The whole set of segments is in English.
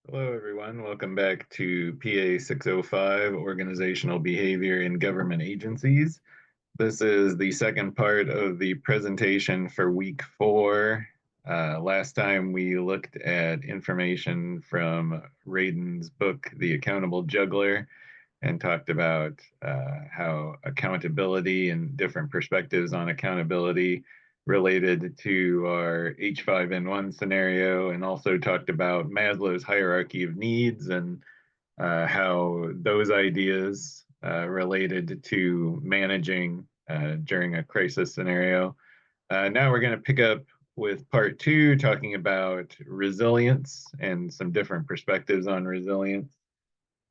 Hello, everyone. Welcome back to PA 605, Organizational Behavior in Government Agencies. This is the second part of the presentation for week 4. Last time we looked at information from Radin's book, The Accountable Juggler, and talked about how accountability and different perspectives on accountability related to our H5N1 scenario, and also talked about Maslow's hierarchy of needs and how those ideas related to managing during a crisis scenario. Now we're going to pick up with part 2, talking about resilience and some different perspectives on resilience.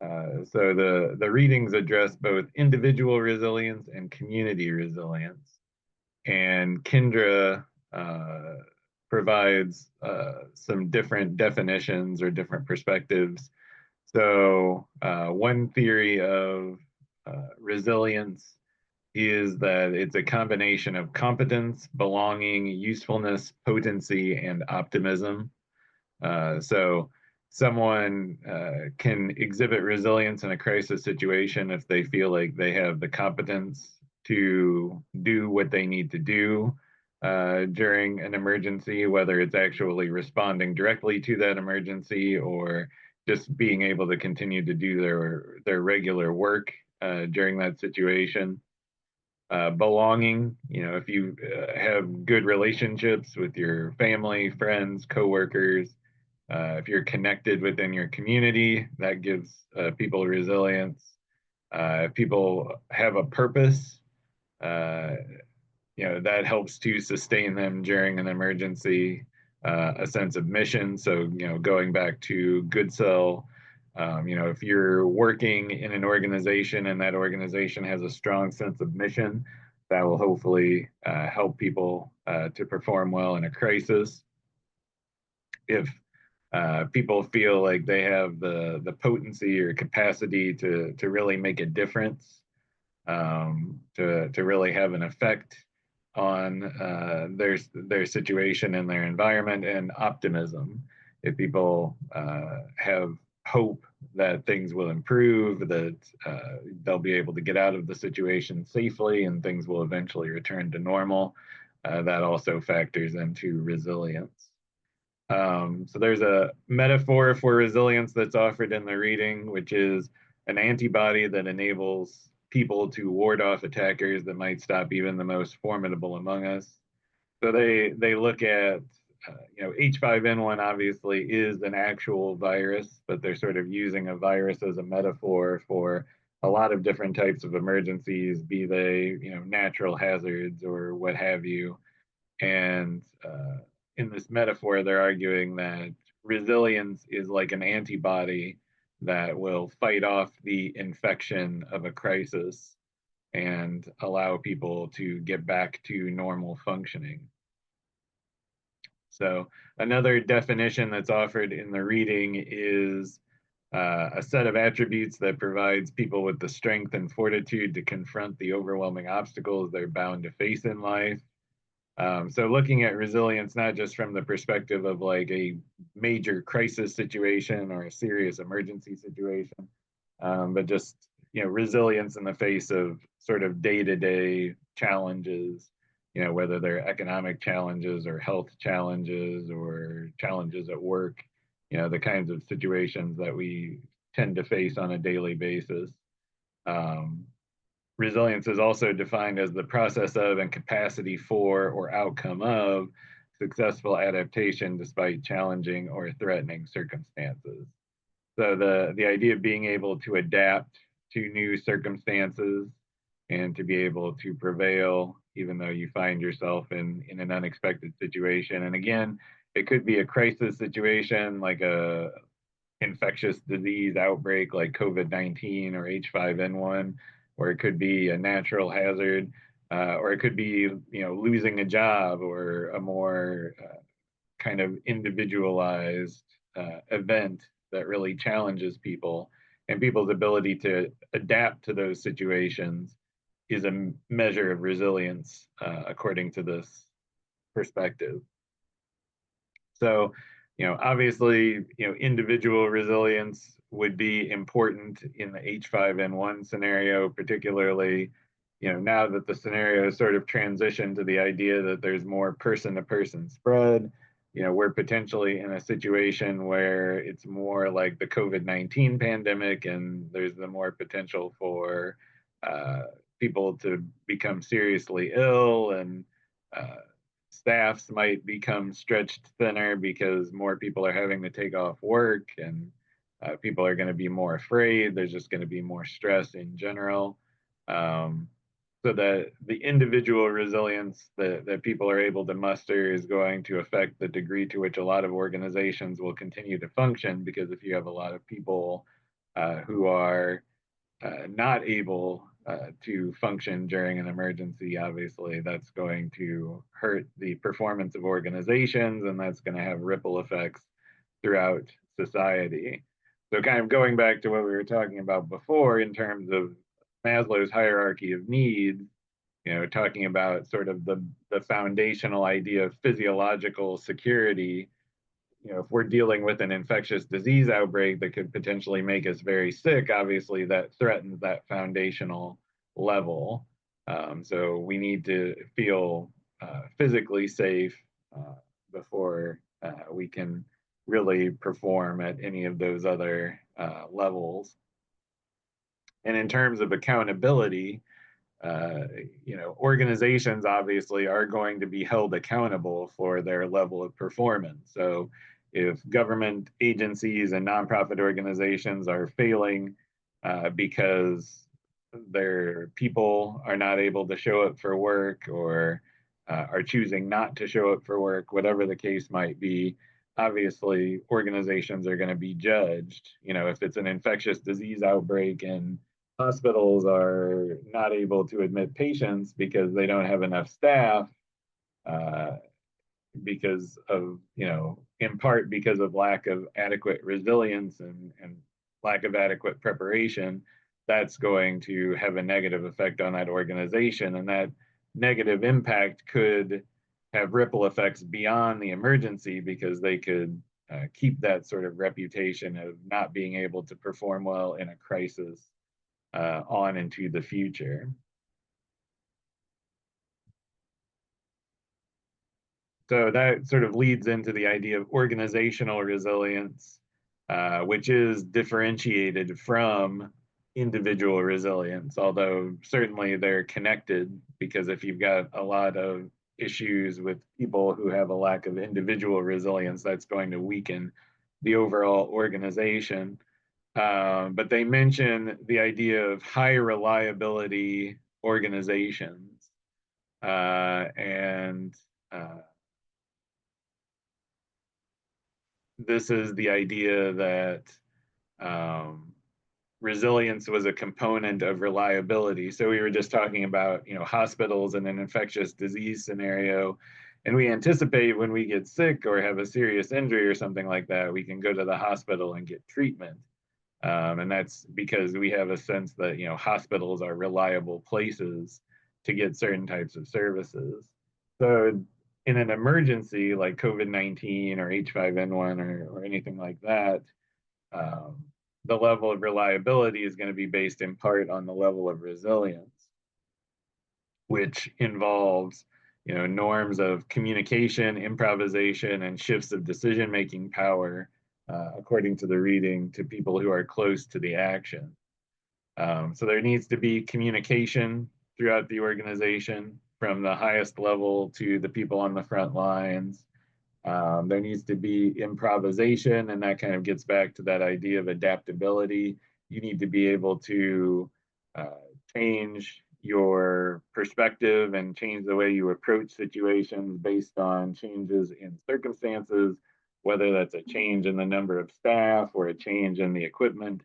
So the readings address both individual resilience and community resilience. And Kendra provides some different definitions or different perspectives. So one theory of resilience is that it's a combination of competence, belonging, usefulness, potency, and optimism. So someone can exhibit resilience in a crisis situation if they feel like they have the competence to do what they need to do during an emergency, whether it's actually responding directly to that emergency or just being able to continue to do their regular work during that situation. Belonging, if you have good relationships with your family, friends, coworkers, if you're connected within your community, that gives people resilience. If people have a purpose, uh, that helps to sustain them during an emergency, a sense of mission. So, going back to Goodsell, if you're working in an organization and that organization has a strong sense of mission, that will hopefully help people to perform well in a crisis. If people feel like they have the potency or capacity to really make a difference, to really have an effect on their situation and their environment, and optimism. If people have hope that things will improve, that they'll be able to get out of the situation safely and things will eventually return to normal, that also factors into resilience. So there's a metaphor for resilience that's offered in the reading, which is an antibody that enables people to ward off attackers that might stop even the most formidable among us. So they look at H5N1 obviously is an actual virus, but they're sort of using a virus as a metaphor for a lot of different types of emergencies, be they natural hazards or what have you. And in this metaphor, they're arguing that resilience is like an antibody that will fight off the infection of a crisis and allow people to get back to normal functioning. So, another definition that's offered in the reading is a set of attributes that provides people with the strength and fortitude to confront the overwhelming obstacles they're bound to face in life. So looking at resilience, not just from the perspective of like a major crisis situation or a serious emergency situation, but just resilience in the face of sort of day-to-day challenges, whether they're economic challenges or health challenges or challenges at work, the kinds of situations that we tend to face on a daily basis. Um, Resilience is also defined as the process of and capacity for or outcome of successful adaptation despite challenging or threatening circumstances. So the idea of being able to adapt to new circumstances and to be able to prevail even though you find yourself in an unexpected situation. And again, it could be a crisis situation like a infectious disease outbreak like COVID-19 or H5N1, or it could be a natural hazard, or it could be losing a job or a more kind of individualized event that really challenges people, and people's ability to adapt to those situations is a measure of resilience according to this perspective. So Obviously, individual resilience would be important in the H5N1 scenario, particularly, now that the scenario has sort of transitioned to the idea that there's more person-to-person spread. We're potentially in a situation where it's more like the COVID-19 pandemic, and there's the more potential for people to become seriously ill, and uh, staffs might become stretched thinner because more people are having to take off work, and people are going to be more afraid. There's just going to be more stress in general. Um, so that the individual resilience that people are able to muster is going to affect the degree to which a lot of organizations will continue to function, because if you have a lot of people who are not able to function during an emergency, obviously that's going to hurt the performance of organizations, and that's going to have ripple effects throughout society. So, kind of going back to what we were talking about before in terms of Maslow's hierarchy of needs, talking about sort of the foundational idea of physiological security. If we're dealing with an infectious disease outbreak that could potentially make us very sick, obviously that threatens that foundational level. So we need to feel physically safe before we can really perform at any of those other levels. And in terms of accountability, uh, organizations obviously are going to be held accountable for their level of performance. So if government agencies and nonprofit organizations are failing because their people are not able to show up for work, or are choosing not to show up for work, whatever the case might be, obviously organizations are going to be judged. If it's an infectious disease outbreak and hospitals are not able to admit patients because they don't have enough staff, uh, because of, in part because of lack of adequate resilience and lack of adequate preparation, that's going to have a negative effect on that organization. And that negative impact could have ripple effects beyond the emergency, because they could keep that sort of reputation of not being able to perform well in a crisis on into the future. So that sort of leads into the idea of organizational resilience, which is differentiated from individual resilience, although certainly they're connected, because if you've got a lot of issues with people who have a lack of individual resilience, that's going to weaken the overall organization. But they mention the idea of high reliability organizations. And This is the idea that um, resilience was a component of reliability. So we were just talking about, hospitals in an infectious disease scenario, and we anticipate when we get sick or have a serious injury or something like that, we can go to the hospital and get treatment. And that's because we have a sense that, hospitals are reliable places to get certain types of services. So in an emergency like COVID-19 or H5N1 or anything like that, um, the level of reliability is going to be based in part on the level of resilience, which involves, norms of communication, improvisation, and shifts of decision-making power, according to the reading, to people who are close to the action. So there needs to be communication throughout the organization, from the highest level to the people on the front lines. There needs to be improvisation, and that kind of gets back to that idea of adaptability. You need to be able to uh, change your perspective and change the way you approach situations based on changes in circumstances, whether that's a change in the number of staff or a change in the equipment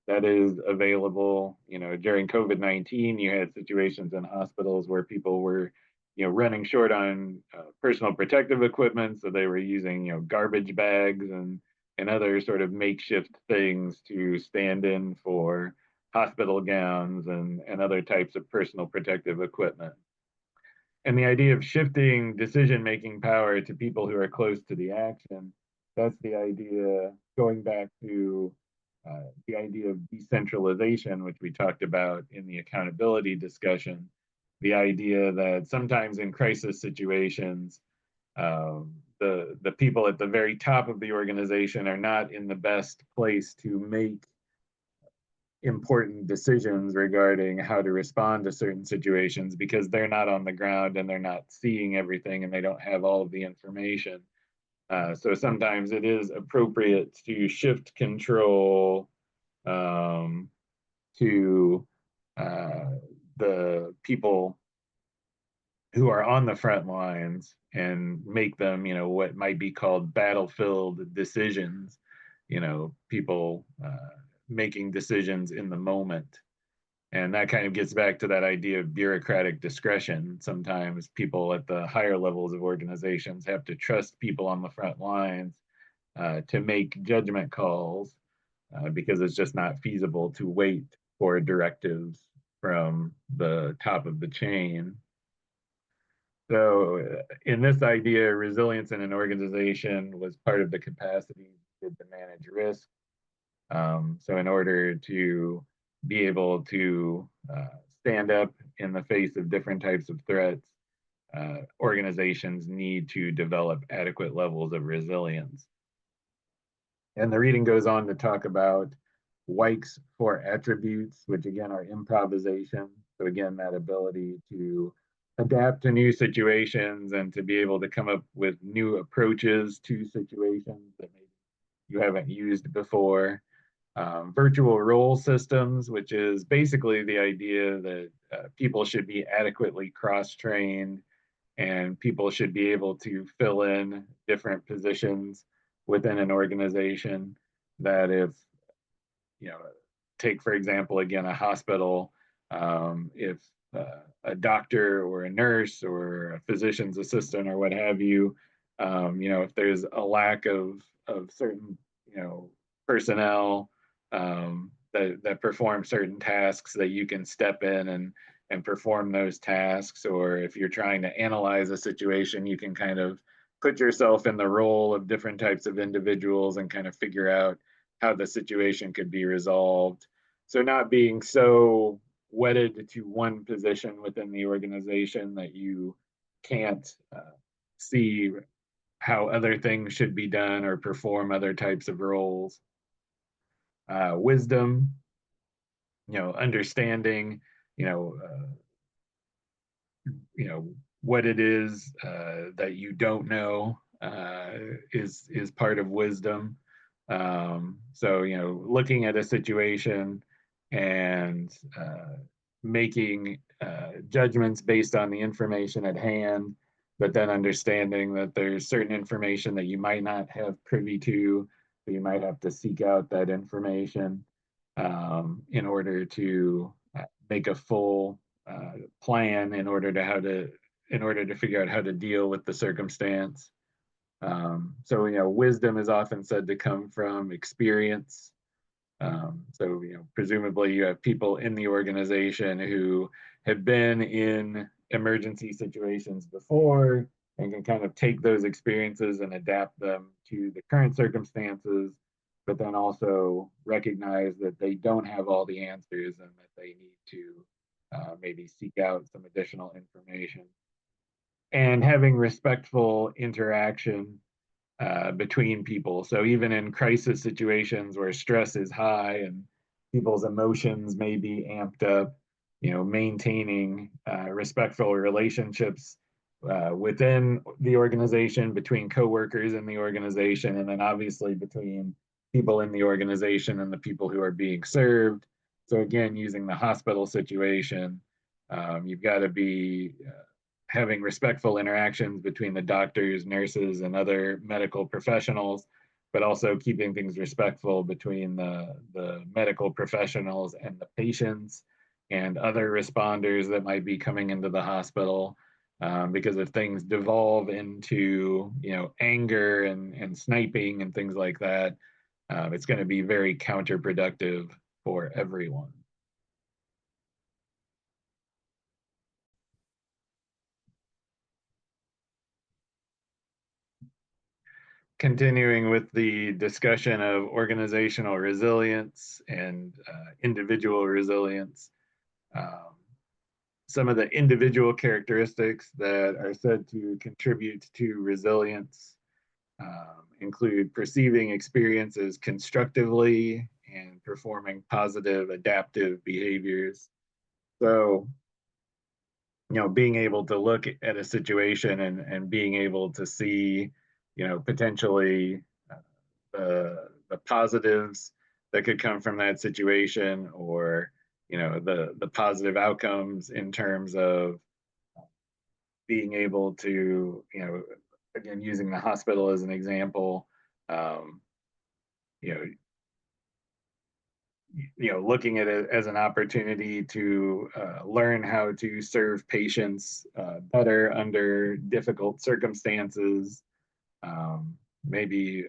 that is available. During COVID-19, you had situations in hospitals where people were, running short on personal protective equipment, so they were using, garbage bags and other sort of makeshift things to stand in for hospital gowns and other types of personal protective equipment. And the idea of shifting decision making power to people who are close to the action That's the idea, going back to the idea of decentralization, which we talked about in the accountability discussion. The idea that sometimes in crisis situations, the people at the very top of the organization are not in the best place to make important decisions regarding how to respond to certain situations because they're not on the ground and they're not seeing everything and they don't have all of the information. So sometimes it is appropriate to shift control um, to uh, the people who are on the front lines and make them, what might be called battlefield decisions, people making decisions in the moment. And that kind of gets back to that idea of bureaucratic discretion. Sometimes people at the higher levels of organizations have to trust people on the front lines to make judgment calls because it's just not feasible to wait for directives from the top of the chain. So, in this idea, resilience in an organization was part of the capacity to manage risk. So, in order to be able to stand up in the face of different types of threats, organizations need to develop adequate levels of resilience. And the reading goes on to talk about Weich's four attributes, which again are improvisation. So, again, that ability to adapt to new situations and to be able to come up with new approaches to situations that maybe you haven't used before. Virtual role systems, which is basically the idea that people should be adequately cross trained and people should be able to fill in different positions within an organization. That if, you know, take for example, again, a hospital, if a doctor or a nurse or a physician's assistant or what have you, if there's a lack of certain, personnel that perform certain tasks, that you can step in and perform those tasks. Or if you're trying to analyze a situation, you can kind of put yourself in the role of different types of individuals and kind of figure out how the situation could be resolved. So not being so wedded to one position within the organization that you can't see how other things should be done or perform other types of roles. Wisdom, understanding, you know, uh, what it is that you don't know is part of wisdom. So looking at a situation and making judgments based on the information at hand, but then understanding that there's certain information that you might not have privy to, so you might have to seek out that information in order to make a full plan in order to figure out how to deal with the circumstance. So wisdom is often said to come from experience. So presumably you have people in the organization who have been in emergency situations before and can kind of take those experiences and adapt them to the current circumstances, but then also recognize that they don't have all the answers and that they need to maybe seek out some additional information. And having respectful interaction between people. So even in crisis situations where stress is high and people's emotions may be amped up, maintaining respectful relationships within the organization, between coworkers in the organization, and then obviously between people in the organization and the people who are being served. So again, using the hospital situation, you've got to be having respectful interactions between the doctors, nurses, and other medical professionals, but also keeping things respectful between the medical professionals and the patients and other responders that might be coming into the hospital. Because if things devolve into anger and sniping and things like that, it's going to be very counterproductive for everyone. continuing with the discussion of organizational resilience and individual resilience. Um, some of the individual characteristics that are said to contribute to resilience include perceiving experiences constructively and performing positive adaptive behaviors. So, being able to look at a situation and being able to see, potentially the positives that could come from that situation, or the positive outcomes in terms of being able to, again, using the hospital as an example, um, you know looking at it as an opportunity to learn how to serve patients better under difficult circumstances, um, maybe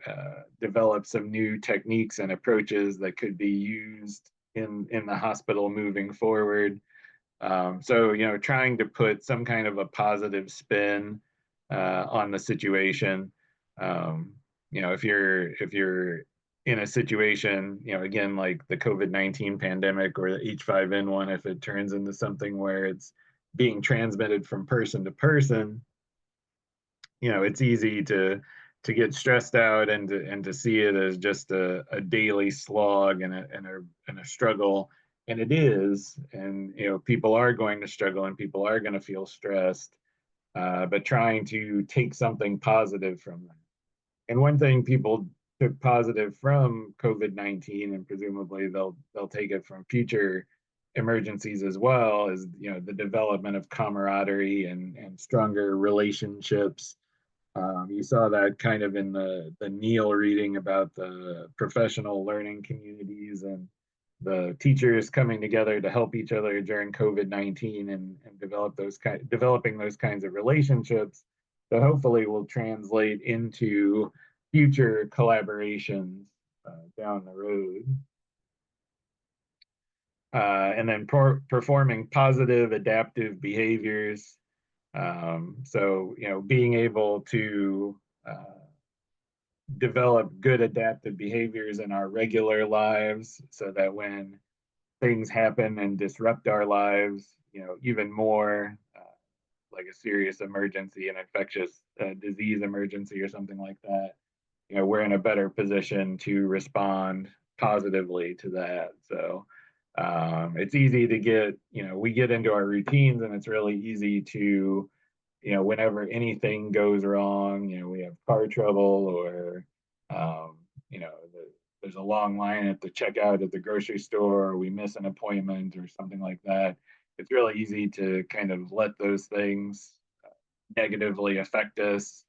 develop some new techniques and approaches that could be used in the hospital moving forward. So, trying to put some kind of a positive spin on the situation. Um, if you're in a situation, again, like the COVID-19 pandemic or the H5N1, if it turns into something where it's being transmitted from person to person, it's easy to get stressed out and to see it as just a daily slog and a struggle. And it is, and people are going to struggle and people are going to feel stressed, but trying to take something positive from that. And one thing people took positive from COVID-19, and presumably they'll take it from future emergencies as well, is the development of camaraderie and stronger relationships. You saw that kind of in the Neil reading about the professional learning communities and the teachers coming together to help each other during COVID-19, and developing those kinds of relationships that hopefully will translate into future collaborations down the road. And then performing positive adaptive behaviors. So, being able to develop good adaptive behaviors in our regular lives so that when things happen and disrupt our lives, even more, like a serious emergency, an infectious disease emergency or something like that, we're in a better position to respond positively to that. So it's easy to we get into our routines, and it's really easy to, whenever anything goes wrong, we have car trouble, or, um, there's a long line at the checkout at the grocery store, or we miss an appointment or something like that. It's really easy to kind of let those things negatively affect us,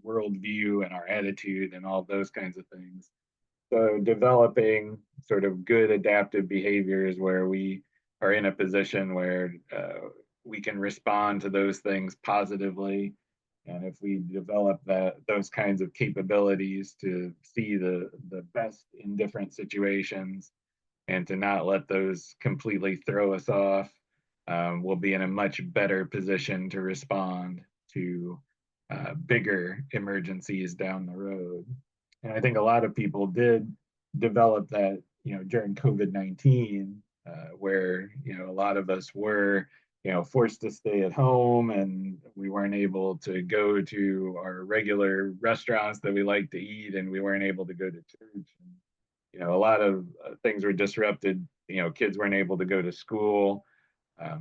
worldview and our attitude and all those kinds of things. So developing sort of good adaptive behaviors where we are in a position where we can respond to those things positively. And if we develop those kinds of capabilities to see the best in different situations and to not let those completely throw us off, we'll be in a much better position to respond to bigger emergencies down the road. And I think a lot of people did develop that, during COVID-19, where, a lot of us were, forced to stay at home, and we weren't able to go to our regular restaurants that we like to eat, and we weren't able to go to church. And, a lot of things were disrupted. Kids weren't able to go to school.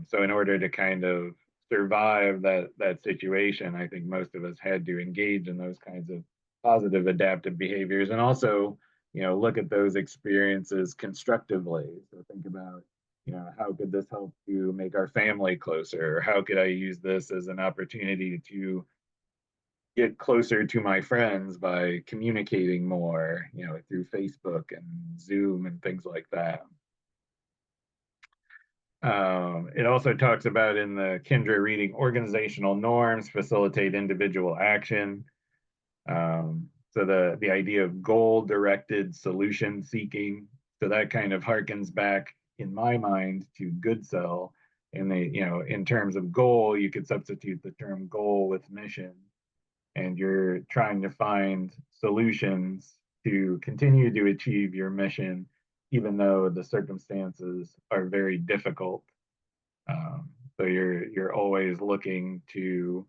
So in order to kind of survive that situation, I think most of us had to engage in those kinds of positive adaptive behaviors, and also, look at those experiences constructively. So think about, how could this help to make our family closer? Or how could I use this as an opportunity to get closer to my friends by communicating more, through Facebook and Zoom and things like that. It also talks about in the Kindra reading, organizational norms facilitate individual action. So the idea of goal-directed solution seeking. So that kind of harkens back in my mind to Goodsell. In terms of goal, you could substitute the term goal with mission. and you're trying to find solutions to continue to achieve your mission, even though the circumstances are very difficult. So you're always looking to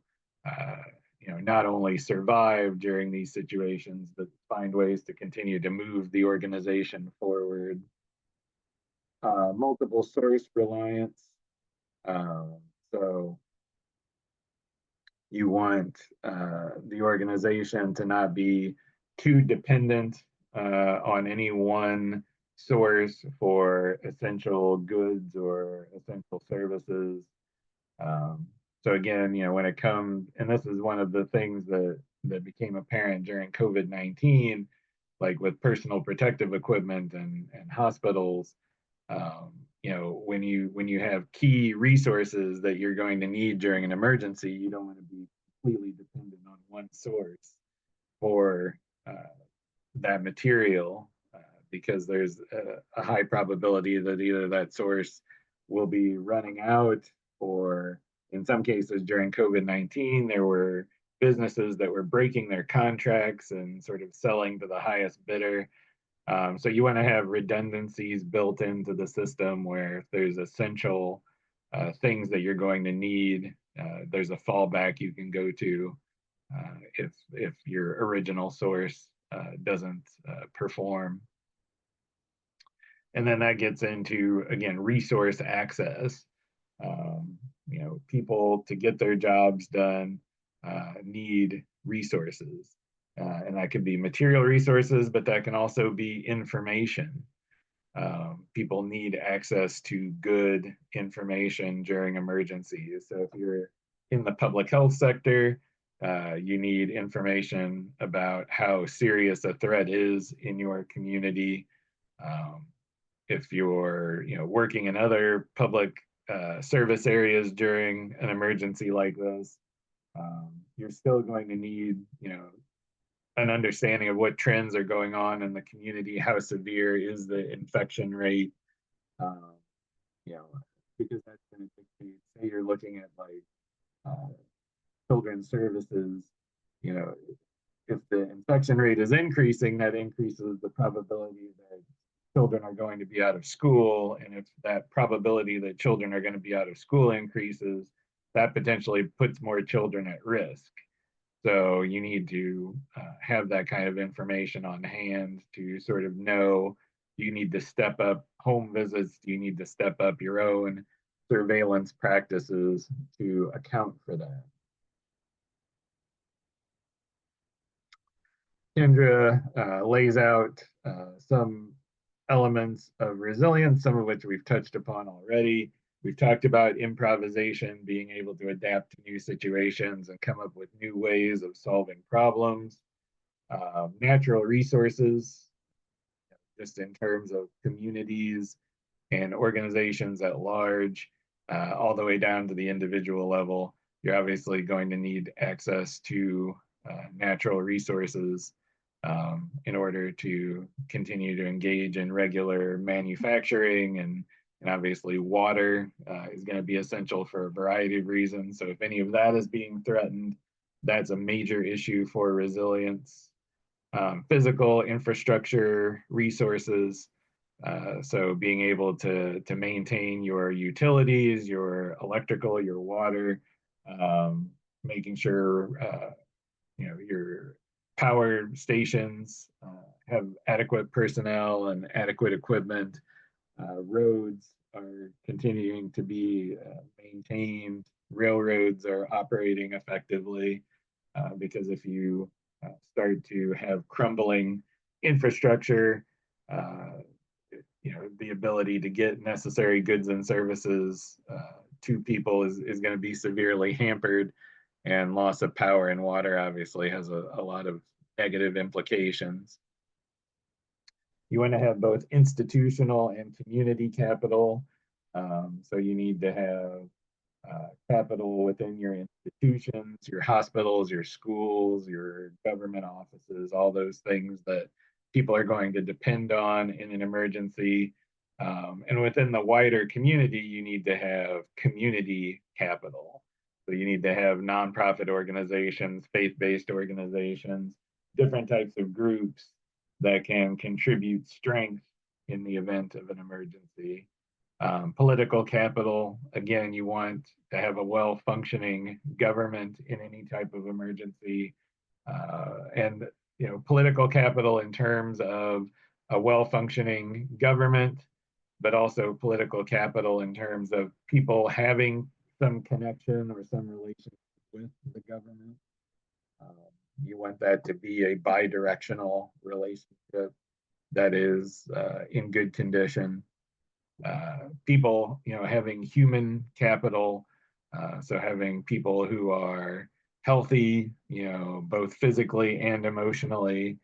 uh, not only survive during these situations, but find ways to continue to move the organization forward. Multiple source reliance. Um, so you want the organization to not be too dependent on any one source for essential goods or essential services. Um, so again, when it comes, and this is one of the things that became apparent during COVID-19, like with personal protective equipment and hospitals, when you have key resources that you're going to need during an emergency, you don't want to be completely dependent on one source for that material, because there's a high probability that either that source will be running out, or in some cases during COVID-19, there were businesses that were breaking their contracts and sort of selling to the highest bidder. So you want to have redundancies built into the system where if there's essential things that you're going to need, there's a fallback you can go to if your original source doesn't perform. And then that gets into, again, resource access. People to get their jobs done need resources. And that could be material resources, but that can also be information. People need access to good information during emergencies. So if you're in the public health sector, you need information about how serious a threat is in your community. Um, if you're working in other public service areas during an emergency like this, you're still going to need an understanding of what trends are going on in the community. How severe is the infection rate? Um, you know, because that's going to dictate. Say you're looking at like children's services, you know, if the infection rate is increasing, that increases the probability that children are going to be out of school. And if that probability that children are going to be out of school increases, that potentially puts more children at risk. So you need to have that kind of information on hand to sort of know, you need to step up home visits, you need to step up your own surveillance practices to account for that. Kendra lays out some elements of resilience, some of which we've touched upon already. We've talked about improvisation, being able to adapt to new situations and come up with new ways of solving problems. Natural resources, just in terms of communities and organizations at large, all the way down to the individual level. You're obviously going to need access to natural resources in order to continue to engage in regular manufacturing, and obviously water is going to be essential for a variety of reasons. So if any of that is being threatened, that's a major issue for resilience. Physical infrastructure resources, so being able to maintain your utilities, your electrical, your water, making sure your power stations have adequate personnel and adequate equipment. Roads are continuing to be maintained. Railroads are operating effectively, because if you start to have crumbling infrastructure, uh, the ability to get necessary goods and services to people is going to be severely hampered, and loss of power and water obviously has a lot of negative implications. You want to have both institutional and community capital. So you need to have capital within your institutions, your hospitals, your schools, your government offices, all those things that people are going to depend on in an emergency. And within the wider community, you need to have community capital. So you need to have nonprofit organizations, faith-based organizations, different types of groups that can contribute strength in the event of an emergency. Political capital, again, you want to have a well-functioning government in any type of emergency. And political capital in terms of a well-functioning government, but also political capital in terms of people having some connection or some relationship with the government. You want that to be a bi-directional relationship that is in good condition. People, having human capital, so having people who are healthy, both physically and emotionally,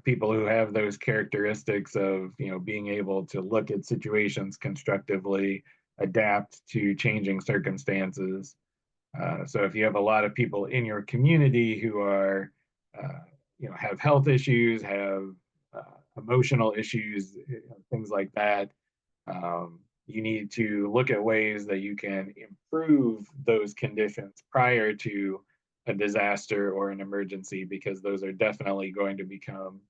people who have those characteristics of, being able to look at situations constructively, adapt to changing circumstances. So if you have a lot of people in your community who are, have health issues, have emotional issues, things like that, you need to look at ways that you can improve those conditions prior to a disaster or an emergency, because those are definitely going to become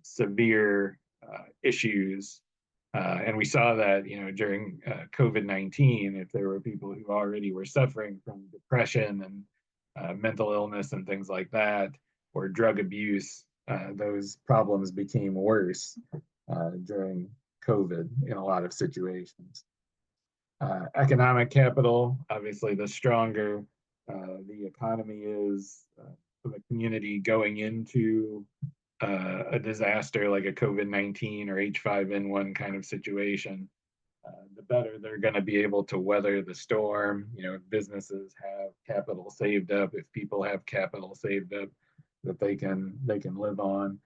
severe issues. And we saw that, during COVID-19, if there were people who already were suffering from depression and mental illness and things like that, or drug abuse, those problems became worse during COVID in a lot of situations. Economic capital, obviously, the stronger the economy is of a community going into a disaster like a COVID-19 or H5N1 kind of situation, the better they're going to be able to weather the storm. If businesses have capital saved up, if people have capital saved up that they can live on.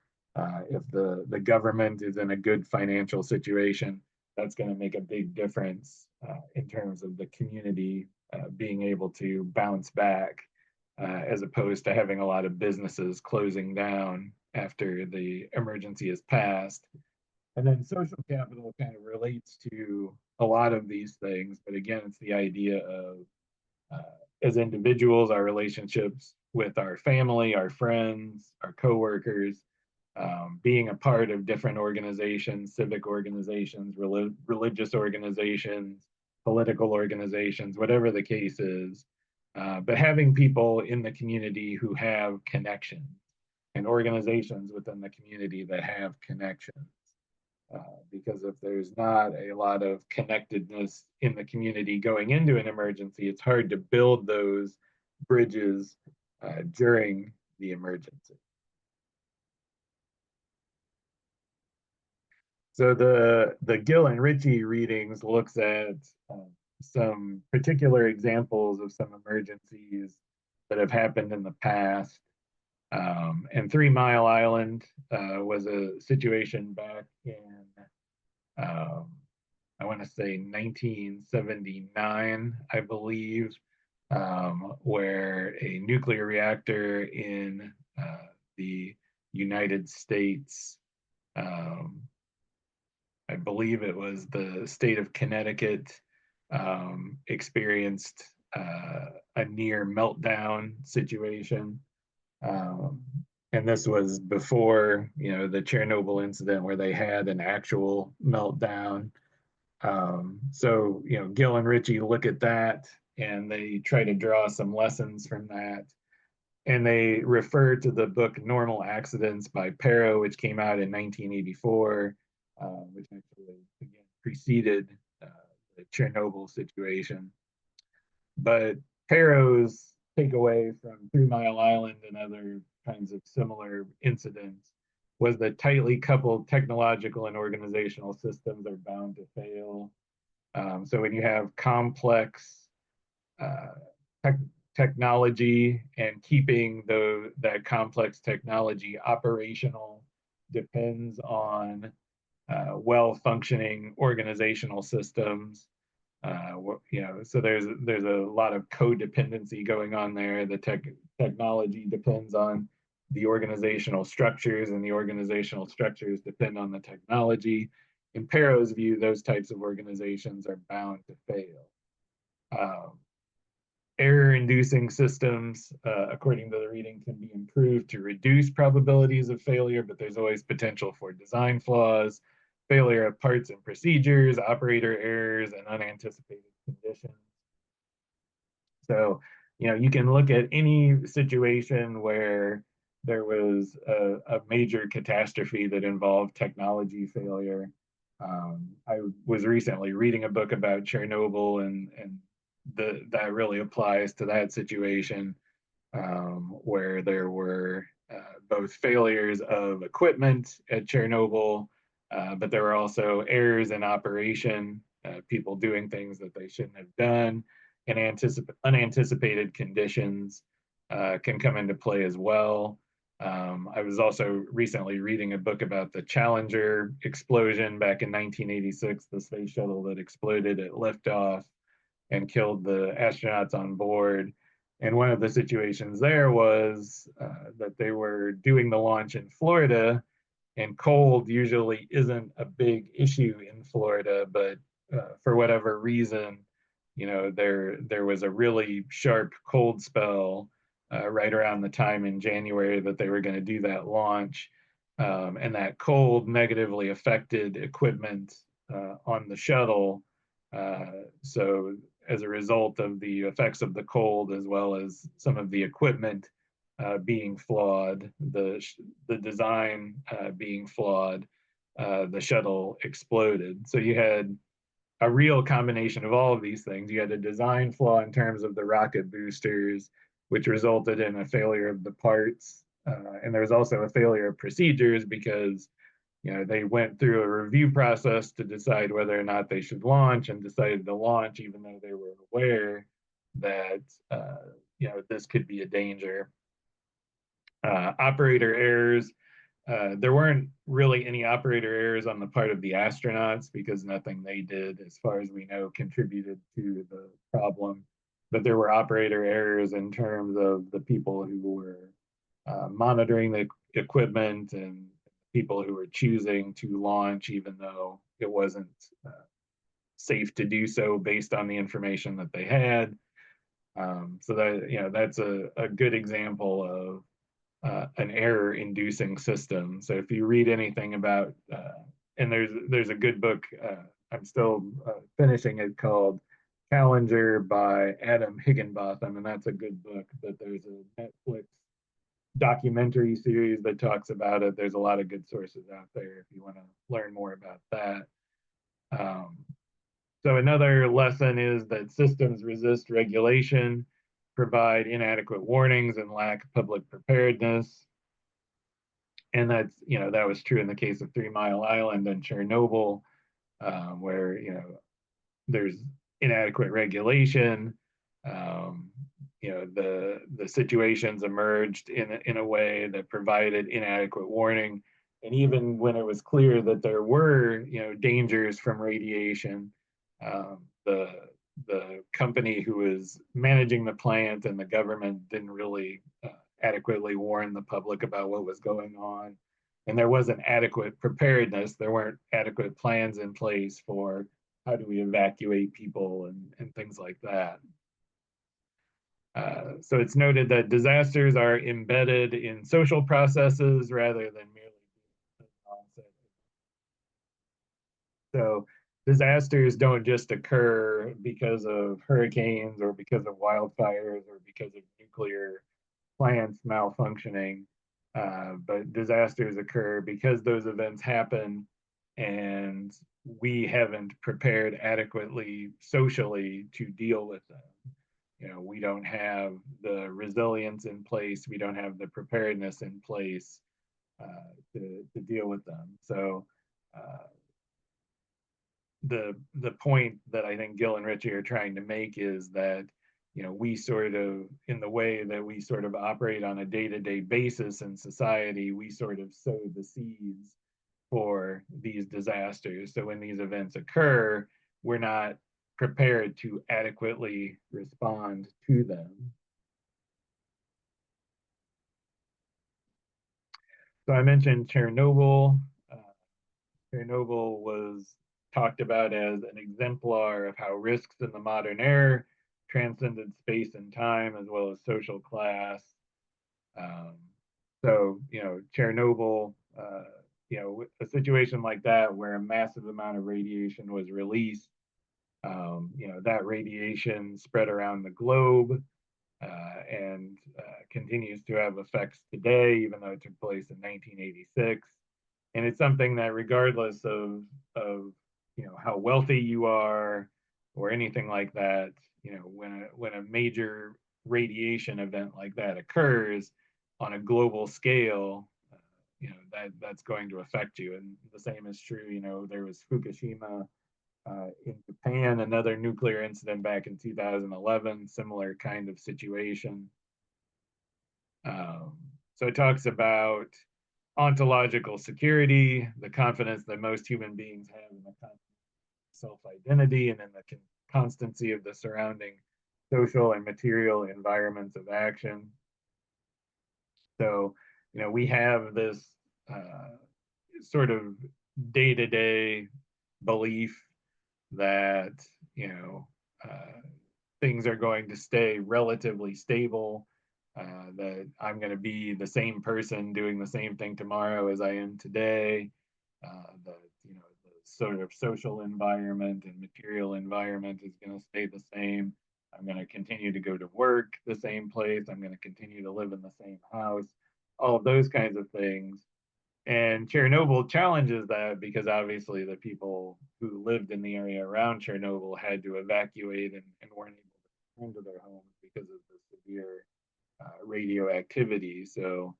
If the government is in a good financial situation, that's going to make a big difference in terms of the community being able to bounce back, as opposed to having a lot of businesses closing down after the emergency has passed. And then social capital kind of relates to a lot of these things, but again, it's the idea of as individuals, our relationships with our family, our friends, our coworkers, being a part of different organizations, civic organizations, religious organizations, political organizations, whatever the case is. But having people in the community who have connections and organizations within the community that have connections. Because if there's not a lot of connectedness in the community going into an emergency, it's hard to build those bridges during the emergency. So the Gill and Ritchie readings looks at some particular examples of some emergencies that have happened in the past. And 3 Mile Island was a situation back in, I want to say 1979, I believe, where a nuclear reactor in the United States, I believe it was the state of Connecticut, experienced a near meltdown situation. And this was before, the Chernobyl incident where they had an actual meltdown. So, Gill and Ritchie look at that and they try to draw some lessons from that. And they refer to the book Normal Accidents by Pero, which came out in 1984, which actually, again, preceded the Chernobyl situation. But Pero's takeaway from 3 Mile Island and other kinds of similar incidents was that tightly coupled technological and organizational systems are bound to fail. So when you have complex technology and keeping that complex technology operational depends on well-functioning organizational systems. So there's a lot of codependency going on there. The technology depends on the organizational structures, and the organizational structures depend on the technology. In Pero's view, those types of organizations are bound to fail. error-inducing systems, according to the reading, can be improved to reduce probabilities of failure, but there's always potential for design flaws, failure of parts and procedures, operator errors, and unanticipated conditions. So, you can look at any situation where there was a major catastrophe that involved technology failure. I was recently reading a book about Chernobyl, and that really applies to that situation, where there were both failures of equipment at Chernobyl, but there were also errors in operation, people doing things that they shouldn't have done, and unanticipated conditions can come into play as well. I was also recently reading a book about the Challenger explosion back in 1986, the space shuttle that exploded at liftoff and killed the astronauts on board. And one of the situations there was that they were doing the launch in Florida, and cold usually isn't a big issue in Florida, but for whatever reason, there was a really sharp cold spell right around the time in January that they were going to do that launch. And that cold negatively affected equipment on the shuttle. So as a result of the effects of the cold, as well as some of the equipment being flawed, the design being flawed, the shuttle exploded. So you had a real combination of all of these things. You had a design flaw in terms of the rocket boosters, which resulted in a failure of the parts. And there was also a failure of procedures because they went through a review process to decide whether or not they should launch, and decided to launch even though they were aware that this could be a danger. Operator errors. There weren't really any operator errors on the part of the astronauts because nothing they did, as far as we know, contributed to the problem. But there were operator errors in terms of the people who were monitoring the equipment and people who were choosing to launch, even though it wasn't safe to do so based on the information that they had. So that's a good example of an error-inducing system. So if you read anything about, and there's a good book, I'm still finishing it, called Challenger by Adam Higginbotham, and that's a good book. But there's a Netflix documentary series that talks about it. There's a lot of good sources out there if you want to learn more about that. So another lesson is that systems resist regulation, provide inadequate warnings, and lack public preparedness. And that was true in the case of 3 Mile Island and Chernobyl, where there's inadequate regulation. The situations emerged in a way that provided inadequate warning, and even when it was clear that there were dangers from radiation, the company who was managing the plant and the government didn't really adequately warn the public about what was going on, and there wasn't adequate preparedness. There weren't adequate plans in place for how do we evacuate people and things like that. So it's noted that disasters are embedded in social processes rather than merely onset. So disasters don't just occur because of hurricanes or because of wildfires or because of nuclear plants malfunctioning, but disasters occur because those events happen and we haven't prepared adequately socially to deal with them. We don't have the resilience in place, we don't have the preparedness in place to deal with them. So the point that I think Gil and Richie are trying to make is that we sort of, in the way that we sort of operate on a day-to-day basis in society, we sort of sow the seeds for these disasters. So when these events occur, we're not prepared to adequately respond to them. So I mentioned Chernobyl. Chernobyl was talked about as an exemplar of how risks in the modern era transcended space and time as well as social class. Um, so, Chernobyl, a situation like that where a massive amount of radiation was released, that radiation spread around the globe and continues to have effects today, even though it took place in 1986. And it's something that, regardless of how wealthy you are or anything like that, when a major radiation event like that occurs on a global scale, that's going to affect you. And the same is true. There was Fukushima in Japan, another nuclear incident back in 2011, similar kind of situation. Um, so it talks about ontological security, the confidence that most human beings have in the self-identity and in the constancy of the surrounding social and material environments of action. So, we have this sort of day-to-day belief that things are going to stay relatively stable, that I'm going to be the same person doing the same thing tomorrow as I am today, that the sort of social environment and material environment is going to stay the same. I'm going to continue to go to work the same place. I'm going to continue to live in the same house. All of those kinds of things. And Chernobyl challenges that because obviously the people who lived in the area around Chernobyl had to evacuate and weren't able to return to their homes because of the severe radioactivity. So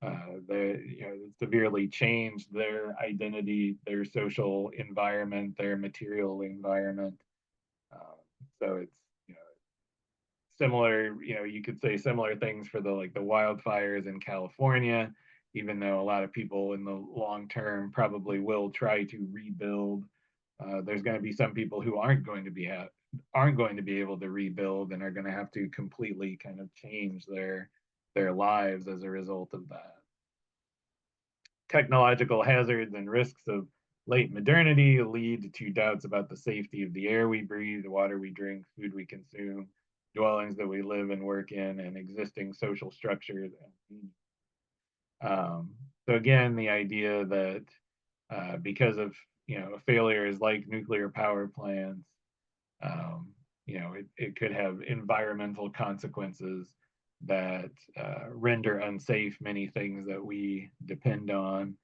it severely changed their identity, their social environment, their material environment. So it's similar. You could say similar things for the wildfires in California, even though a lot of people in the long term probably will try to rebuild. There's going to be some people who aren't going to be able to rebuild and are going to have to completely kind of change their lives as a result of that. Technological hazards and risks of late modernity lead to doubts about the safety of the air we breathe, the water we drink, food we consume, dwellings that we live and work in, and existing social structures. So again, the idea that because of failures like nuclear power plants, it could have environmental consequences that render unsafe many things that we depend on.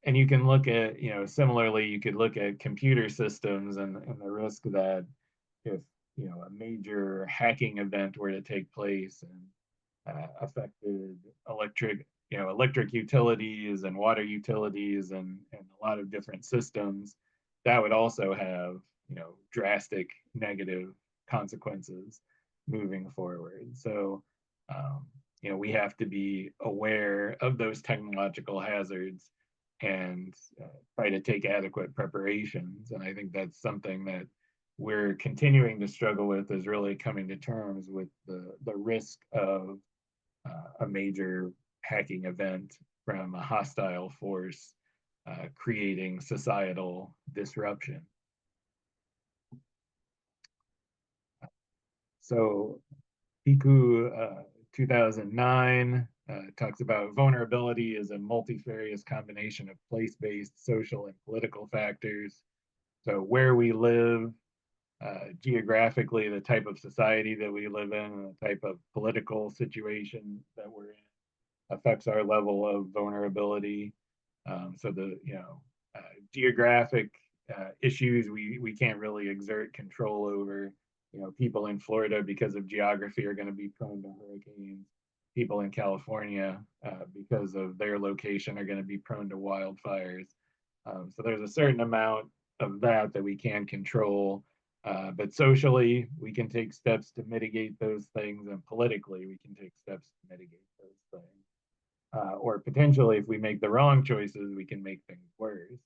And you can look at, similarly, you could look at computer systems and the risk that if, a major hacking event were to take place and affected electric utilities and water utilities and a lot of different systems, that would also have, drastic negative consequences moving forward. So, we have to be aware of those technological hazards and try to take adequate preparations. And I think that's something that we're continuing to struggle with, is really coming to terms with the risk of a major hacking event from a hostile force creating societal disruption. So Piku 2009 talks about vulnerability as a multifarious combination of place-based, social, and political factors. So where we live, geographically, the type of society that we live in, and the type of political situation that we're in affects our level of vulnerability. So the geographic issues we can't really exert control over. People in Florida, because of geography, are going to be prone to hurricanes. People in California, because of their location, are going to be prone to wildfires. So there's a certain amount of that we can control. But socially, we can take steps to mitigate those things, and politically, we can take steps to mitigate those things. Or potentially, if we make the wrong choices, we can make things worse.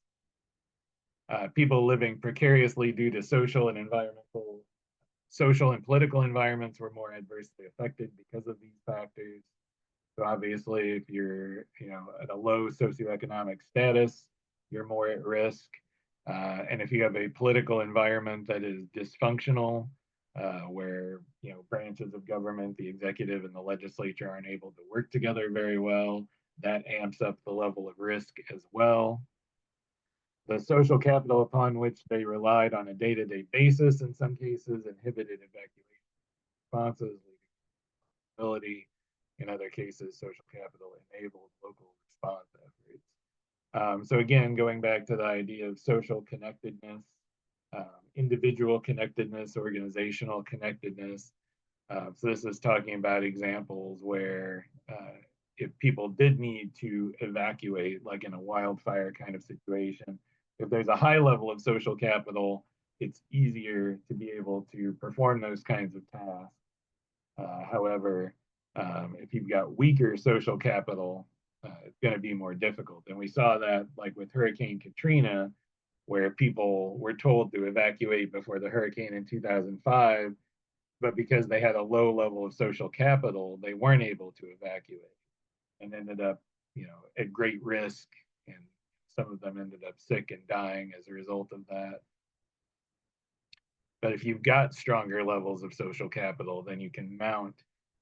People living precariously due to social and political environments were more adversely affected because of these factors. So obviously, if you're at a low socioeconomic status, you're more at risk. And if you have a political environment that is dysfunctional, where branches of government, the executive and the legislature, aren't able to work together very well. That amps up the level of risk as well. The social capital upon which they relied on a day-to-day basis in some cases inhibited evacuation responses, leading to ability. In other cases, social capital enabled local response efforts. So again, going back to the idea of social connectedness, individual connectedness, organizational connectedness. So this is talking about examples where if people did need to evacuate, like in a wildfire kind of situation, if there's a high level of social capital, it's easier to be able to perform those kinds of tasks. However, if you've got weaker social capital, it's going to be more difficult. And we saw that like with Hurricane Katrina, where people were told to evacuate before the hurricane in 2005, but because they had a low level of social capital, they weren't able to evacuate and ended up, at great risk. And some of them ended up sick and dying as a result of that. But if you've got stronger levels of social capital, then you can mount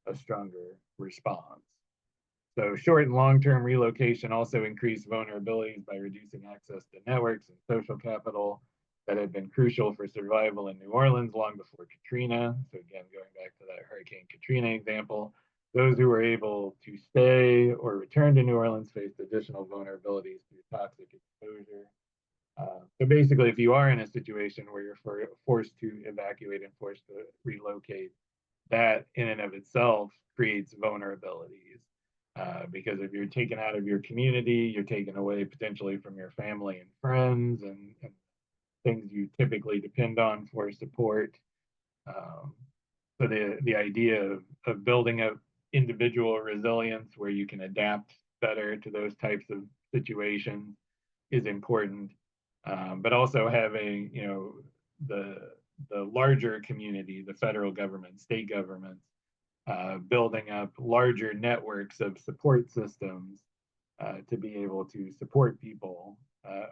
a stronger response. So short and long-term relocation also increased vulnerabilities by reducing access to networks and social capital that had been crucial for survival in New Orleans long before Katrina. So again, going back to that Hurricane Katrina example, those who were able to stay or return to New Orleans faced additional vulnerabilities through toxic exposure. So basically, if you are in a situation where you're forced to evacuate and forced to relocate, that in and of itself creates vulnerabilities. Because if you're taken out of your community, you're taken away potentially from your family and friends and things you typically depend on for support. So the idea of building up individual resilience where you can adapt better to those types of situations is important. But also having, the larger community, the federal government, state governments, building up larger networks of support systems to be able to support people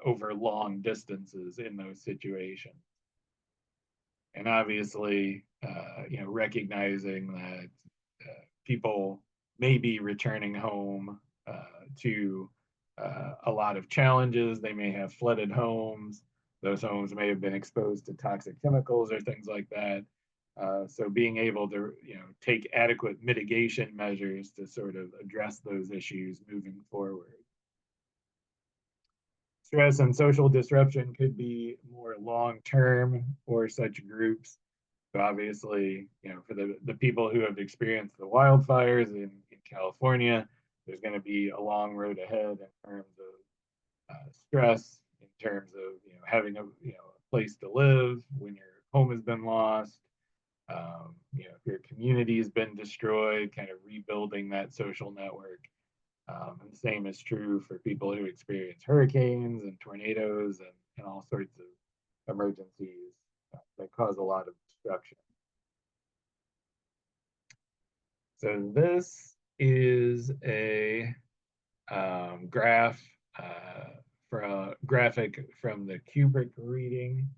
over long distances in those situations. And obviously, recognizing that people may be returning home to a lot of challenges. They may have flooded homes. Those homes may have been exposed to toxic chemicals or things like that. So being able to, take adequate mitigation measures to sort of address those issues moving forward. Stress and social disruption could be more long-term for such groups. So obviously, for the people who have experienced the wildfires in California, there's going to be a long road ahead in terms of stress, in terms of having a place to live when your home has been lost. If your community has been destroyed, kind of rebuilding that social network. And the same is true for people who experience hurricanes and tornadoes and all sorts of emergencies that cause a lot of destruction. So this is a graphic from the Kubrick reading,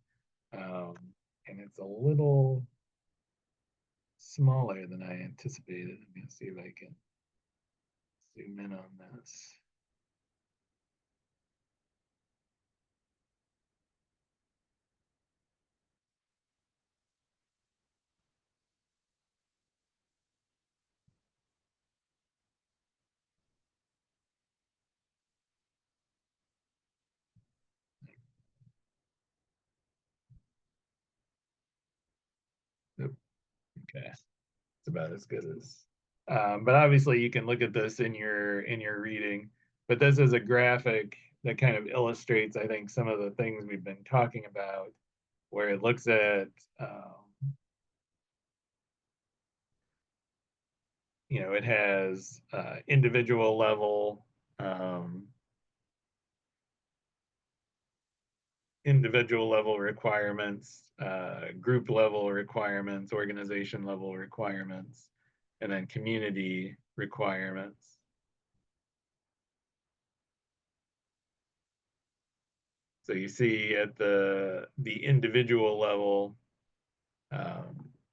and it's a little smaller than I anticipated. I'm going to see if I can zoom in on this. Okay, it's about as good as. But obviously, you can look at this in your reading. But this is a graphic that kind of illustrates, I think, some of the things we've been talking about, where it looks at, it has individual level, requirements, group level requirements, organization level requirements, and then community requirements. So you see at the individual level,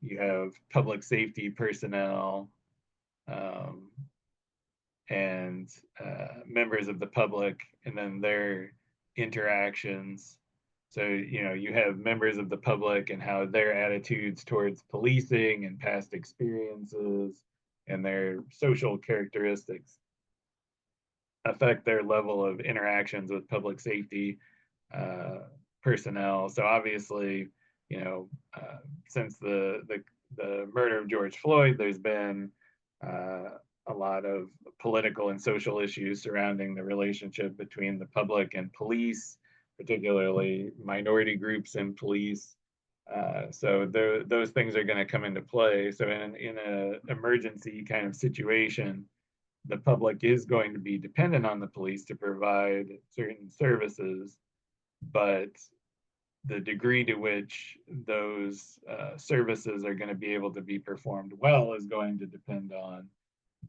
you have public safety personnel, um, and members of the public, and then their interactions. So, you have members of the public and how their attitudes towards policing and past experiences and their social characteristics affect their level of interactions with public safety uh, personnel. So obviously, you know, since the murder of George Floyd, there's been uh, a lot of political and social issues surrounding the relationship between the public and police, particularly minority groups and police. So those things are going to come into play. So in an emergency kind of situation, the public is going to be dependent on the police to provide certain services, but the degree to which those services are going to be able to be performed well is going to depend on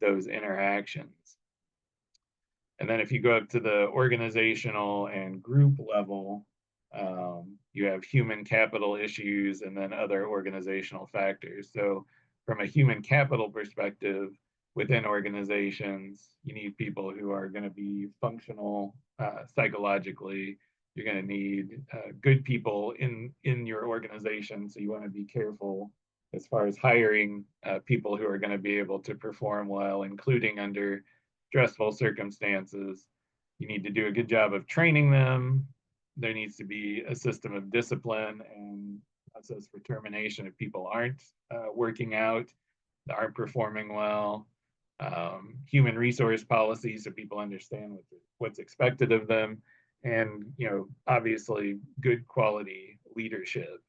those interactions. And then if you go up to the organizational and group level, you have human capital issues and then other organizational factors. So from a human capital perspective, within organizations, you need people who are going to be functional psychologically. You're going to need good people in your organization. So you want to be careful as far as hiring people who are going to be able to perform well, including under stressful circumstances. You need to do a good job of training them. There needs to be a system of discipline and process for termination if people aren't working out, aren't performing well. Human resource policies so people understand what's expected of them, and obviously good quality leadership.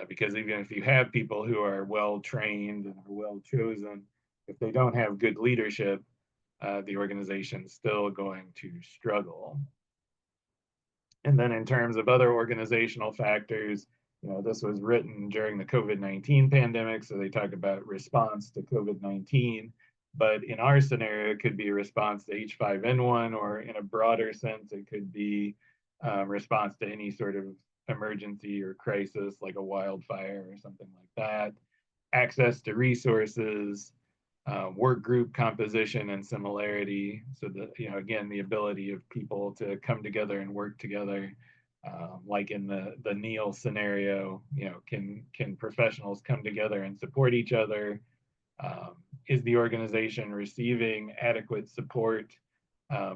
Because even if you have people who are well trained and are well chosen, if they don't have good leadership, the organization's still going to struggle. And then in terms of other organizational factors, this was written during the COVID-19 pandemic, so they talk about response to COVID-19. But in our scenario, it could be a response to H5N1, or in a broader sense, it could be response to any sort of emergency or crisis like a wildfire or something like that. Access to resources, work group composition and similarity. So that, again, the ability of people to come together and work together, like in the Neil scenario, can professionals come together and support each other? Is the organization receiving adequate support,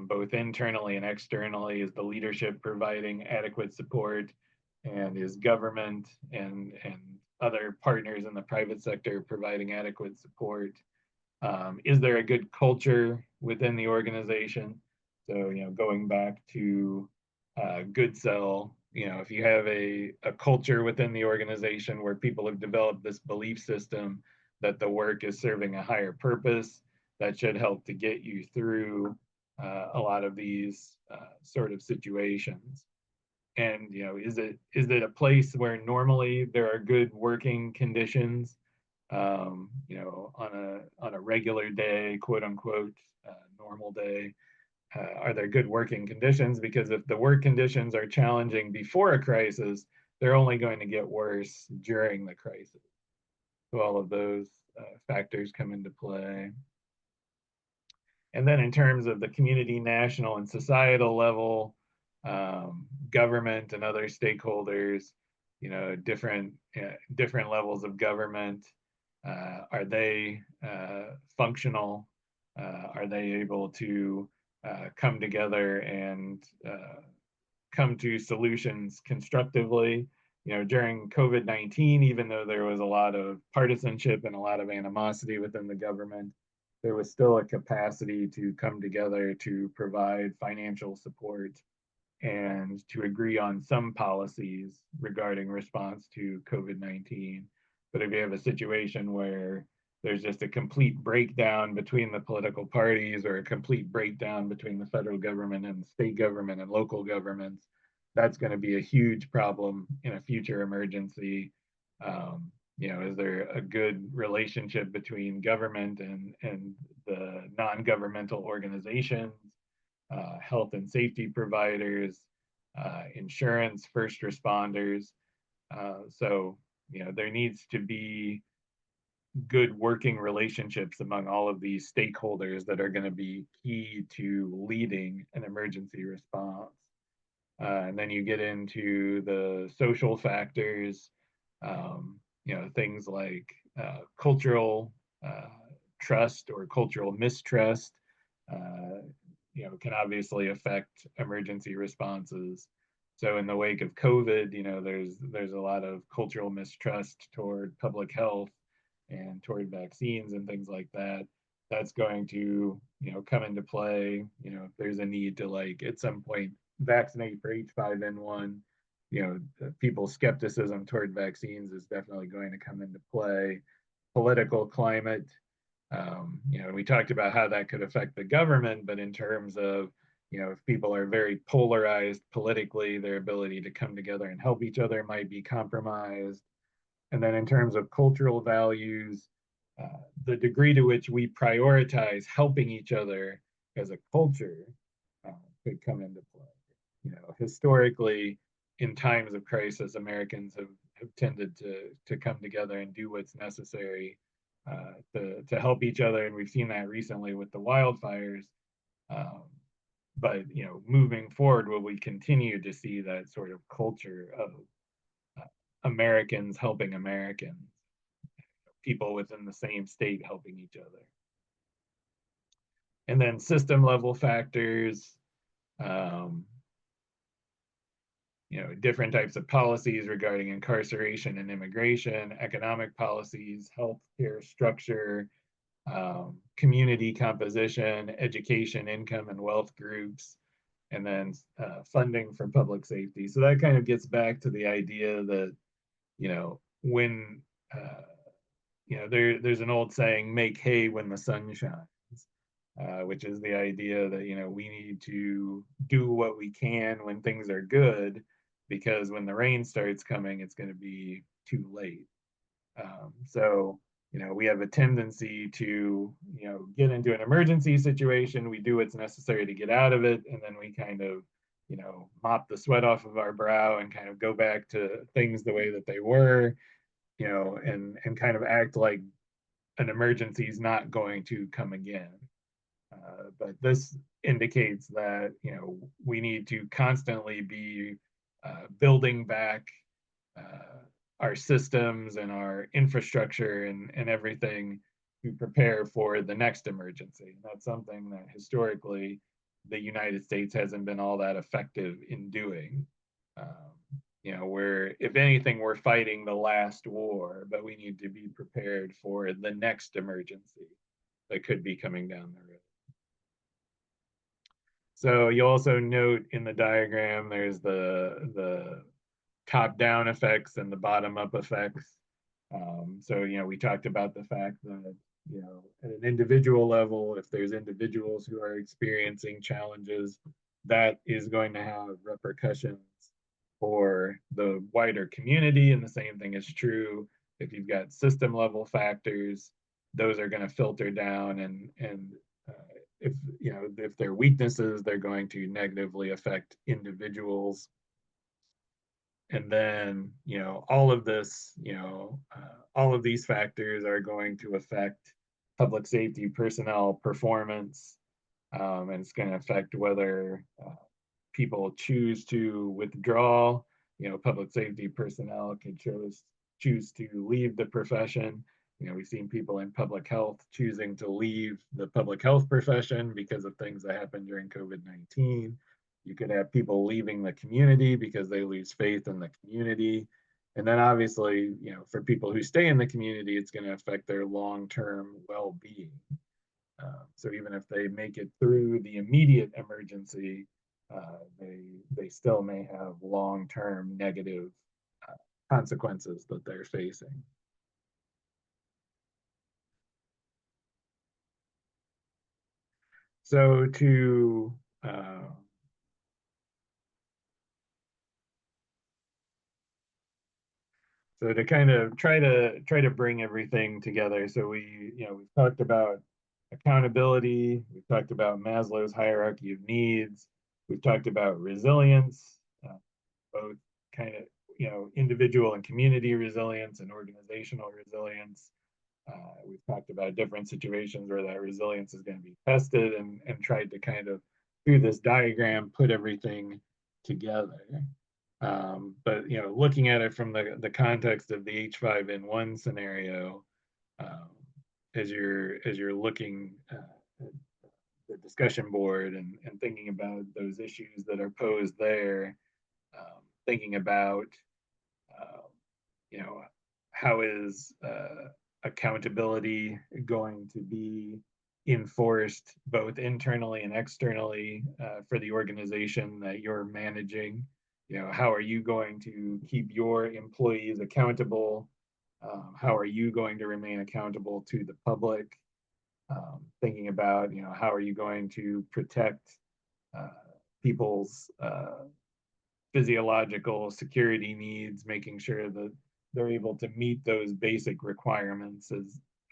both internally and externally? Is the leadership providing adequate support? And is government and other partners in the private sector providing adequate support? Is there a good culture within the organization? So, going back to Goodsell, if you have a culture within the organization where people have developed this belief system that the work is serving a higher purpose, that should help to get you through a lot of these sort of situations. And is it a place where normally there are good working conditions? On a regular day, quote unquote, normal day, are there good working conditions? Because if the work conditions are challenging before a crisis, they're only going to get worse during the crisis. So all of those factors come into play. And then in terms of the community, national, and societal level, government and other stakeholders, different levels of government. Are they functional? Are they able to come together and come to solutions constructively? During COVID-19, even though there was a lot of partisanship and a lot of animosity within the government, there was still a capacity to come together to provide financial support and to agree on some policies regarding response to COVID-19. But if you have a situation where there's just a complete breakdown between the political parties, or a complete breakdown between the federal government and the state government and local governments, that's going to be a huge problem in a future emergency. Is there a good relationship between government and the non-governmental organizations, health and safety providers, insurance, first responders? So there needs to be good working relationships among all of these stakeholders that are going to be key to leading an emergency response. And then you get into the social factors, things like cultural trust or cultural mistrust, can obviously affect emergency responses. So in the wake of COVID, there's a lot of cultural mistrust toward public health and toward vaccines and things like that. That's going to, come into play. If there's a need to, like, at some point vaccinate for H5N1, people's skepticism toward vaccines is definitely going to come into play. Political climate, we talked about how that could affect the government, but in terms of, if people are very polarized politically, their ability to come together and help each other might be compromised. And then in terms of cultural values, the degree to which we prioritize helping each other as a culture could come into play. Historically, in times of crisis, Americans have tended to come together and do what's necessary to help each other, and we've seen that recently with the wildfires. But moving forward, will we continue to see that sort of culture of Americans helping Americans, people within the same state helping each other? And then system level factors, different types of policies regarding incarceration and immigration, economic policies, healthcare structure, community composition, education, income, and wealth groups, and then funding for public safety. So that kind of gets back to the idea that, when, there's an old saying, make hay when the sun shines, which is the idea that, we need to do what we can when things are good, because when the rain starts coming, it's going to be too late. So, we have a tendency to, get into an emergency situation. We do what's necessary to get out of it. And then we kind of, mop the sweat off of our brow and kind of go back to things the way that they were, and kind of act like an emergency is not going to come again. But this indicates that, we need to constantly be building back our systems and our infrastructure and everything to prepare for the next emergency. And that's something that historically the United States hasn't been all that effective in doing. Where, if anything, we're fighting the last war, but we need to be prepared for the next emergency that could be coming down the road. So you also note in the diagram, there's the top-down effects and the bottom-up effects. So, we talked about the fact that, at an individual level, if there's individuals who are experiencing challenges, that is going to have repercussions for the wider community. And the same thing is true if you've got system level factors, those are going to filter down, and if they're weaknesses, they're going to negatively affect individuals. And then, all of this, all of these factors are going to affect public safety personnel performance, and it's going to affect whether people choose to withdraw. Public safety personnel can choose to leave the profession. We've seen people in public health choosing to leave the public health profession because of things that happened during COVID-19. You could have people leaving the community because they lose faith in the community. And then obviously, for people who stay in the community, it's going to affect their long-term well-being. So even if they make it through the immediate emergency, they still may have long-term negative consequences that they're facing. So to kind of try to bring everything together. So we've talked about accountability, we've talked about Maslow's hierarchy of needs, we've talked about resilience, both kind of individual and community resilience and organizational resilience. We've talked about different situations where that resilience is going to be tested, and tried to kind of, through this diagram, put everything together. But looking at it from the context of the H5N1 scenario, as you're looking at the discussion board and thinking about those issues that are posed there, thinking about how is accountability going to be enforced both internally and externally for the organization that you're managing. How are you going to keep your employees accountable? How are you going to remain accountable to the public? Thinking about, how are you going to protect people's physiological security needs, making sure that they're able to meet those basic requirements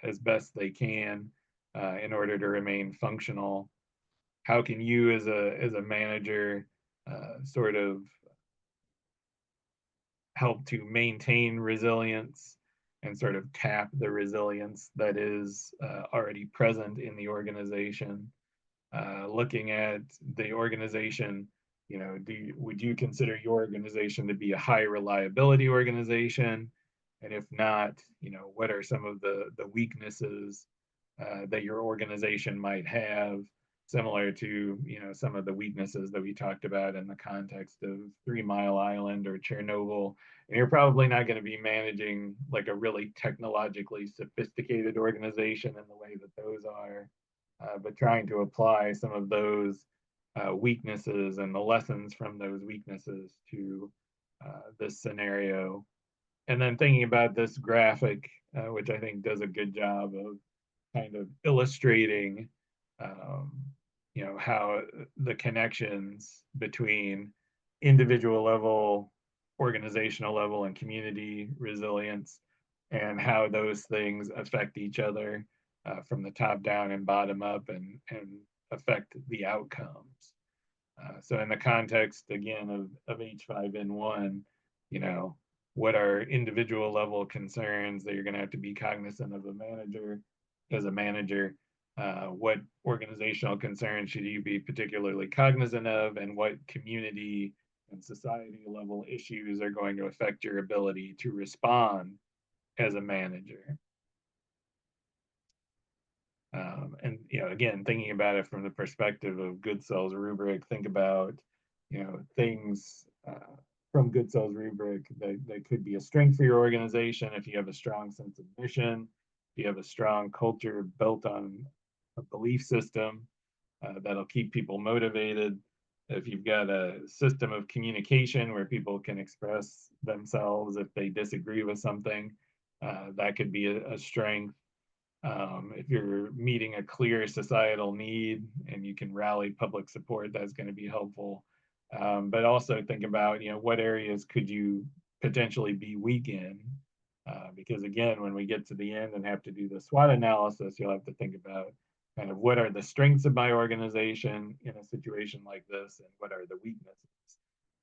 as best they can in order to remain functional. How can you as a manager sort of help to maintain resilience and sort of tap the resilience that is already present in the organization? Looking at the organization, would you consider your organization to be a high reliability organization? And if not, what are some of the weaknesses that your organization might have, similar to some of the weaknesses that we talked about in the context of 3 Mile Island or Chernobyl? And you're probably not going to be managing like a really technologically sophisticated organization in the way that those are, but trying to apply some of those weaknesses and the lessons from those weaknesses to this scenario. And then thinking about this graphic, which I think does a good job of kind of illustrating, how the connections between individual level, organizational level, and community resilience, and how those things affect each other from the top down and bottom up, and affect the outcomes. So in the context, again, of H5N1, what are individual level concerns that you're going to have to be cognizant of as a manager? What organizational concerns should you be particularly cognizant of, and what community and society level issues are going to affect your ability to respond as a manager? And again, thinking about it from the perspective of Goodsell's rubric, think about things from Goodsell's rubric that could be a strength for your organization. If you have a strong sense of mission, if you have a strong culture built on a belief system that'll keep people motivated, if you've got a system of communication where people can express themselves if they disagree with something, that could be a strength. If you're meeting a clear societal need and you can rally public support, that's going to be helpful. But also think about, what areas could you potentially be weak in? Because again, when we get to the end and have to do the SWOT analysis, you'll have to think about kind of what are the strengths of my organization in a situation like this, and what are the weaknesses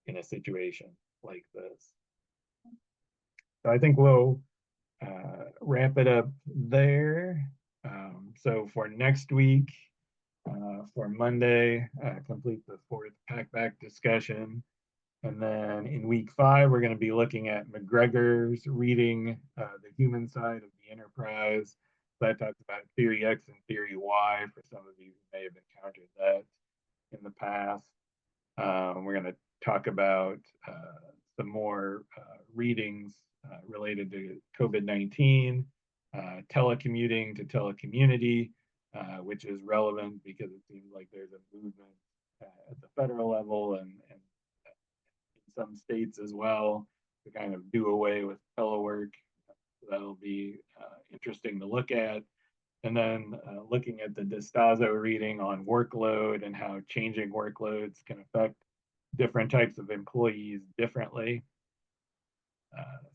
in a situation like this. So I think we'll wrap it up there. So for next week, for Monday, complete the 4th PACBAC discussion. And then in week 5, we're going to be looking at McGregor's reading, the human side of the enterprise. That talks about theory X and theory Y for some of you who may have encountered that in the past. We're going to talk about some more readings related to COVID-19, telecommuting to telecommunity, which is relevant because it seems like there's a movement at the federal level and in some states as well to kind of do away with telework. So that'll be interesting to look at. And then looking at the Distazo reading on workload and how changing workloads can affect different types of employees differently.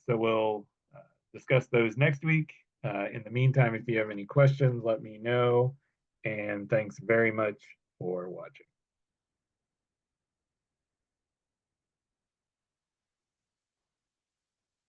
So we'll discuss those next week. In the meantime, if you have any questions, let me know. And thanks very much for watching.